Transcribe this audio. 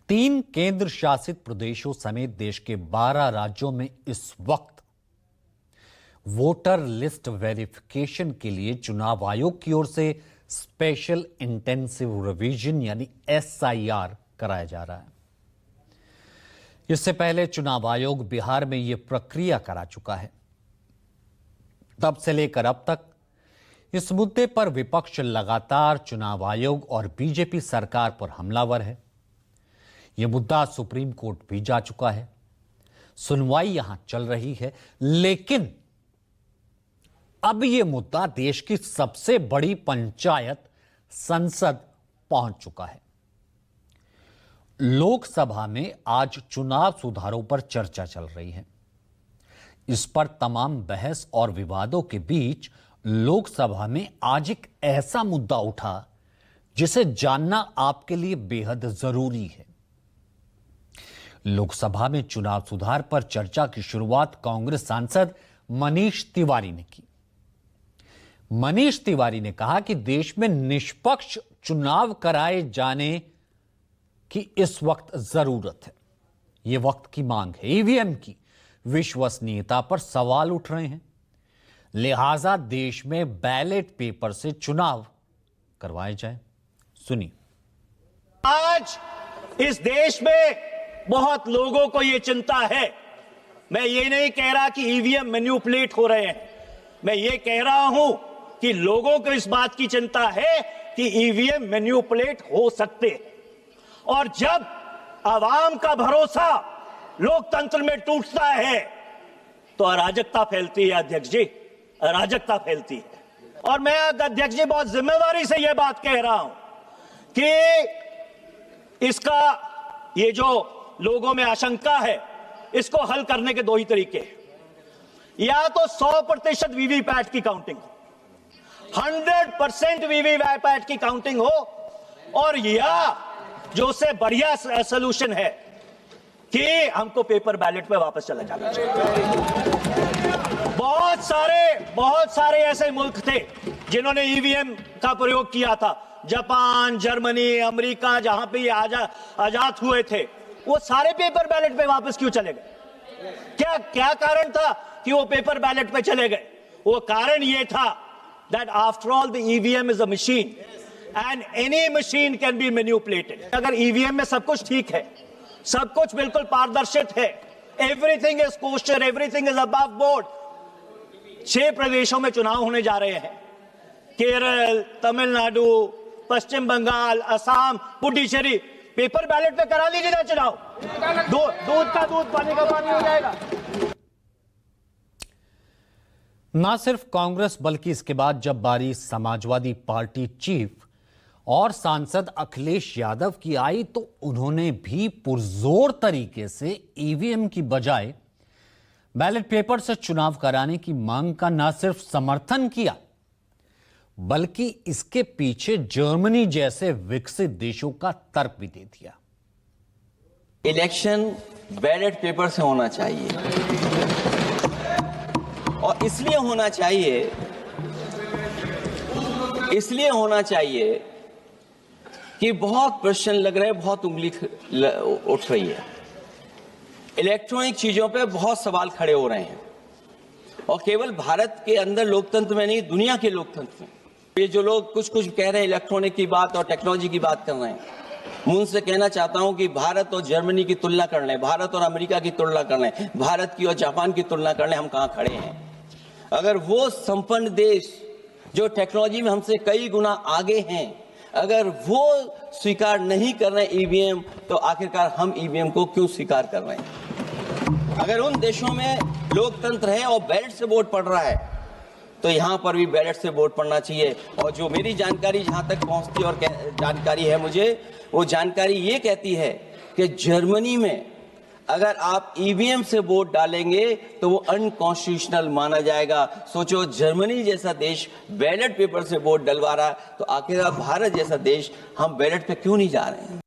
तीन केंद्र शासित प्रदेशों समेत देश के 12 राज्यों में इस वक्त वोटर लिस्ट वेरिफिकेशन के लिए चुनाव आयोग की ओर से स्पेशल इंटेंसिव रिवीजन यानी SIR कराया जा रहा है। इससे पहले चुनाव आयोग बिहार में यह प्रक्रिया करा चुका है। तब से लेकर अब तक इस मुद्दे पर विपक्ष लगातार चुनाव आयोग और बीजेपी सरकार पर हमलावर है। यह मुद्दा सुप्रीम कोर्ट भी जा चुका है, सुनवाई यहां चल रही है, लेकिन अब यह मुद्दा देश की सबसे बड़ी पंचायत संसद पहुंच चुका है। लोकसभा में आज चुनाव सुधारों पर चर्चा चल रही है। इस पर तमाम बहस और विवादों के बीच लोकसभा में आज एक ऐसा मुद्दा उठा जिसे जानना आपके लिए बेहद जरूरी है। लोकसभा में चुनाव सुधार पर चर्चा की शुरुआत कांग्रेस सांसद मनीष तिवारी ने की। मनीष तिवारी ने कहा कि देश में निष्पक्ष चुनाव कराए जाने की इस वक्त जरूरत है। यह वक्त की मांग है। ईवीएम की विश्वसनीयता पर सवाल उठ रहे हैं, लिहाजा देश में बैलेट पेपर से चुनाव करवाए जाए। सुनिए। आज इस देश में बहुत लोगों को यह चिंता है। मैं ये नहीं कह रहा कि ईवीएम मैन्युपुलेट हो रहे हैं, मैं ये कह रहा हूं कि लोगों को इस बात की चिंता है कि ईवीएम मैन्युपुलेट हो सकते हैं। और जब आवाम का भरोसा लोकतंत्र में टूटता है तो अराजकता फैलती है। अध्यक्ष जी, अराजकता फैलती है। और मैं अध्यक्ष जी बहुत जिम्मेदारी से यह बात कह रहा हूं कि इसका ये जो लोगों में आशंका है, इसको हल करने के दो ही तरीके हैं। या तो 100% वीवीपैट की काउंटिंग हो, 100% वीवीपैट की काउंटिंग हो, और या जो से बढ़िया सोल्यूशन है कि हमको पेपर बैलेट पे वापस चला जाना चाहिए। बहुत सारे ऐसे मुल्क थे जिन्होंने ईवीएम का प्रयोग किया था। जापान, जर्मनी, अमेरिका, जहां पे ये आजाद हुए थे, वो सारे पेपर बैलेट पे वापस क्यों चले गए? क्या कारण था कि वो पेपर बैलेट पे चले गए? वो कारण ये था that after all the EVM is a machine and any machine can be manipulated. अगर EVM में सब कुछ ठीक है, सब कुछ बिल्कुल पारदर्शित है, everything is kosher, everything is above board, 6 प्रदेशों में चुनाव होने जा रहे हैं, केरल, तमिलनाडु, पश्चिम बंगाल, असम, पुडुचेरी, पेपर बैलेट पे करा लीजिएगा चुनाव। दूध का दूध, पानी का पानी हो जाएगा। ना सिर्फ कांग्रेस बल्कि इसके बाद जब बारी समाजवादी पार्टी चीफ और सांसद अखिलेश यादव की आई तो उन्होंने भी पुरजोर तरीके से ईवीएम की बजाय बैलेट पेपर से चुनाव कराने की मांग का न सिर्फ समर्थन किया बल्कि इसके पीछे जर्मनी जैसे विकसित देशों का तर्क भी दे दिया। इलेक्शन बैलेट पेपर से होना चाहिए, और इसलिए होना चाहिए कि बहुत प्रश्न लग रहे हैं, बहुत उंगली उठ रही है। इलेक्ट्रॉनिक चीजों पे बहुत सवाल खड़े हो रहे हैं, और केवल भारत के अंदर लोकतंत्र में नहीं, दुनिया के लोकतंत्र में। ये जो लोग कुछ कह रहे हैं इलेक्ट्रॉनिक की बात और टेक्नोलॉजी की बात कर रहे हैं, मैं उनसे कहना चाहता हूं कि भारत और जर्मनी की तुलना कर लें, भारत और अमेरिका की तुलना कर लें, भारत की और जापान की तुलना कर लें, हम कहां खड़े हैं। अगर वो संपन्न देश जो टेक्नोलॉजी में हमसे कई गुना आगे हैं, अगर वो स्वीकार नहीं कर रहे ईवीएम, तो आखिरकार हम ईवीएम को क्यों स्वीकार कर रहे हैं? अगर उन देशों में लोकतंत्र है और बैलेट से वोट पड़ रहा है, तो यहां पर भी बैलेट से वोट पड़ना चाहिए। और जो मेरी जानकारी जहां तक पहुंचती और जानकारी है मुझे, वो जानकारी ये कहती है कि जर्मनी में अगर आप ईवीएम से वोट डालेंगे तो वो अनकॉन्स्टिट्यूशनल माना जाएगा। सोचो, जर्मनी जैसा देश बैलेट पेपर से वोट डलवा रहा है, तो आखिर भारत जैसा देश हम बैलेट पे क्यों नहीं जा रहे हैं?